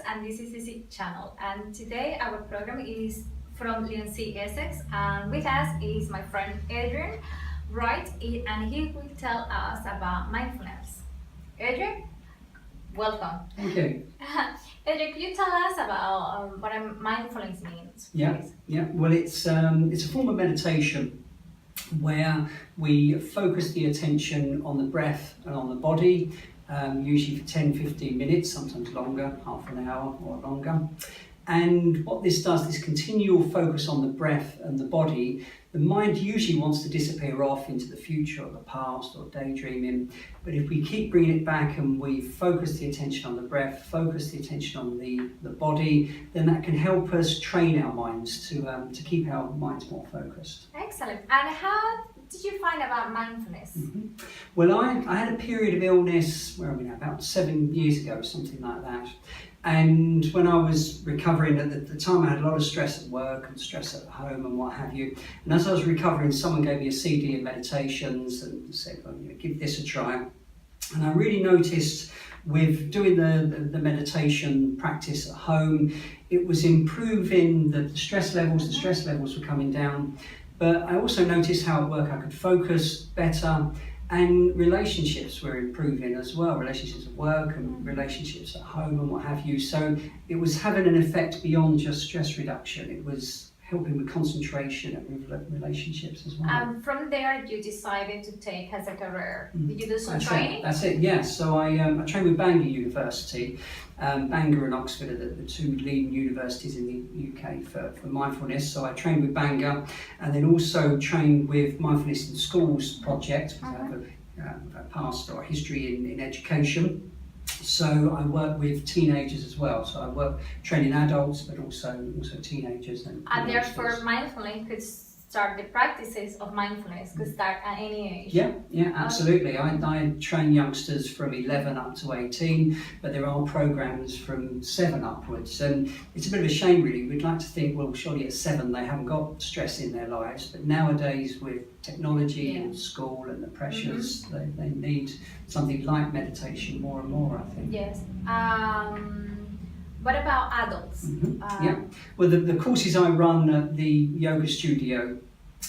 and this is Easy channel. And today our program is from Leon-C, Essex, and with us is my friend Adrian Wright, and he will tell us about mindfulness. Adrian, welcome. Thank you. Adrian, could you tell us about what mindfulness means? Yeah. Well, it's a form of meditation where we focus the attention on the breath and on the body, usually for 10-15 minutes, sometimes longer, half an hour or longer. And what this does, this continual focus on the breath and the body, the mind usually wants to disappear off into the future or the past or daydreaming. But if we keep bringing it back and we focus the attention on the breath, focus the attention on the body, then that can help us train our minds to keep our minds more focused. Excellent. And how did you find about mindfulness? Well, I had a period of illness, where are we now, about 7 years ago, something like that. And when I was recovering, at the time I had a lot of stress at work and stress at home and what have you. And as I was recovering, someone gave me a CD of meditations and said, well, give this a try. And I really noticed with doing the meditation practice at home, it was improving the stress levels. The stress levels were coming down. But I also noticed how at work I could focus better. And relationships were improving as well, relationships at work and relationships at home and what have you. So it was having an effect beyond just stress reduction. It was helping with concentration and with relationships as well. From there, you decided to take as a career. Did you do some training? That's it, yes. So I trained with Bangor University. Bangor and Oxford are the two leading universities in the UK for mindfulness. So I trained with Bangor and then also trained with Mindfulness in Schools project. I have a past or a history in education. So I work with teenagers as well. So I work training adults, but also teenagers. And therefore, mindfulness could start the practices of mindfulness could start at any age. Yeah, absolutely. I train youngsters from 11 up to 18, but there are programs from 7 upwards. And it's a bit of a shame, really. We'd like to think, well, surely at 7 they haven't got stress in their lives, but nowadays with technology and school and the pressures, they need something like meditation more and more, I think. Yes. What about adults? Well, the courses I run at the yoga studio,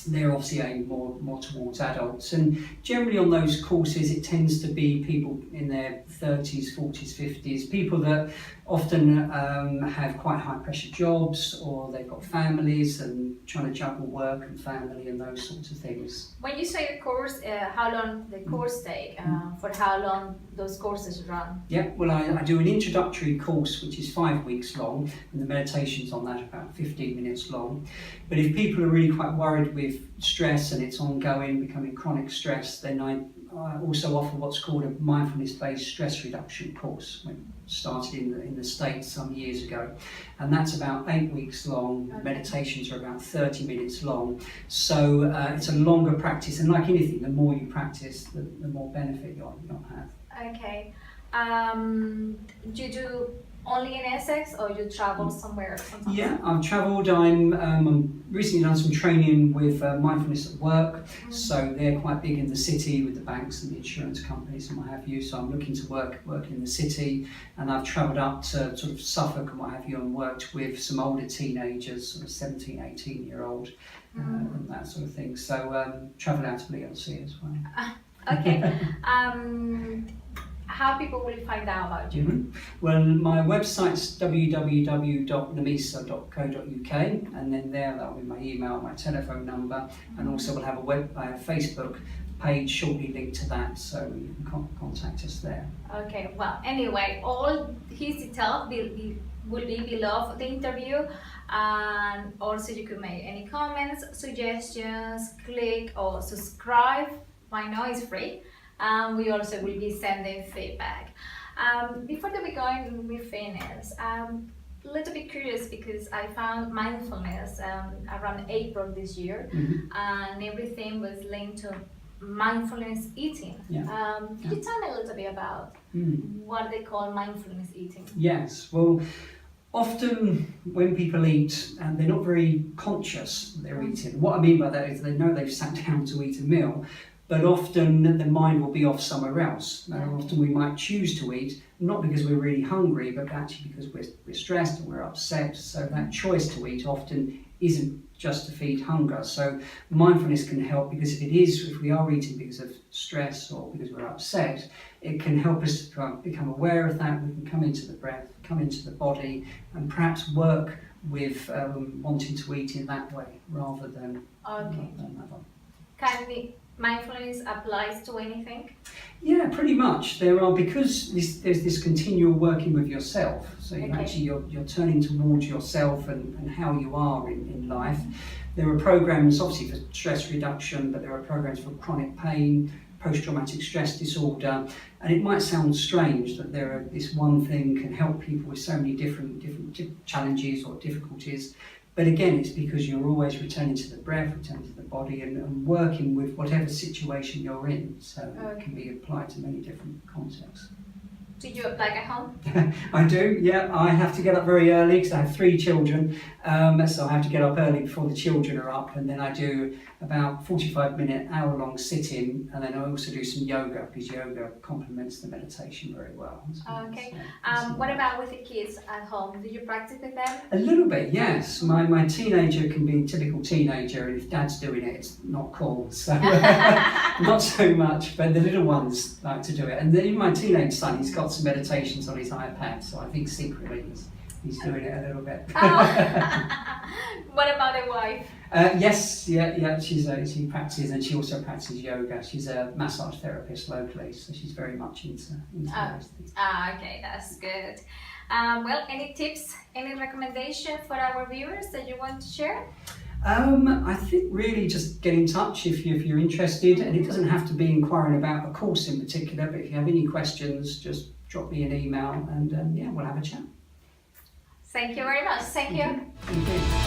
they're obviously aimed more towards adults, and generally on those courses it tends to be people in their 30s, 40s, 50s, people that often have quite high pressure jobs, or they've got families and trying to juggle work and family and those sorts of things. When you say the course, how long the course take? For how long those courses run? Yeah, well I do an introductory course which is 5 weeks long, and the meditations on that are about 15 minutes long. But if people are really quite worried with stress and it's ongoing, becoming chronic stress, then I also offer what's called a mindfulness-based stress reduction course, which started in the States some years ago, and that's about 8 weeks long. Meditations are about 30 minutes long, so it's a longer practice, and like anything, the more you practice, the more benefit you'll have. Okay. Do you do only in Essex, or you travel somewhere sometimes? Yeah, I've travelled. I'm recently done some training with Mindfulness at Work, so they're quite big in the city with the banks and the insurance companies and what have you. So I'm looking to work in the city, and I've travelled up to sort of Suffolk and what have you, and worked with some older teenagers, sort of 17, 18-year-old, and that sort of thing. So travelled out to Leon-C as well. Okay. How people will find out about you? Well, my website's www.namisa.co.uk, and then that'll be my email, my telephone number, and also we'll have a Facebook page shortly linked to that, so you can contact us there. Okay, well, anyway, all his details will be below the interview, and also you can make any comments, suggestions, click or subscribe. Why not? It's free. We also will be sending feedback. Before we go and we finish, a little bit curious because I found mindfulness around April this year, and everything was linked to mindfulness eating. Could you tell me a little bit about what they call mindfulness eating? Yes, well, often when people eat, they're not very conscious they're eating. What I mean by that is they know they've sat down to eat a meal, but often the mind will be off somewhere else. Often we might choose to eat, not because we're really hungry, but actually because we're stressed and we're upset. So that choice to eat often isn't just to feed hunger. So mindfulness can help, because if we are eating because of stress or because we're upset, it can help us to become aware of that. We can come into the breath, come into the body, and perhaps work with wanting to eat in that way rather than another. Can mindfulness applies to anything? Yeah, pretty much. Because there's this continual working with yourself. So you're turning towards yourself and how you are in life. There are programs obviously for stress reduction, but there are programs for chronic pain, post-traumatic stress disorder, and it might sound strange that this one thing can help people with so many different challenges or difficulties. But again, it's because you're always returning to the breath, returning to the body, and working with whatever situation you're in. So it can be applied to many different contexts. Do you apply at home? I do, yeah. I have to get up very early because I have 3 children. So I have to get up early before the children are up, and then I do about 45-minute, hour-long sit-in, and then I also do some yoga, because yoga complements the meditation very well. Okay. What about with the kids at home? Do you practice with them? A little bit, yes. My teenager can be a typical teenager, and if dad's doing it, it's not cool. So not so much, but the little ones like to do it. And even my teenage son, he's got some meditations on his iPad, so I think secretly he's doing it a little bit. What about the wife? Yes, she practices, and she also practices yoga. She's a massage therapist locally, so she's very much into those things. Okay, that's good. Well, any tips, any recommendations for our viewers that you want to share? I think really just get in touch if you're interested, and it doesn't have to be inquiring about a course in particular, but if you have any questions, just drop me an email and we'll have a chat. Thank you very much. Thank you. Thank you.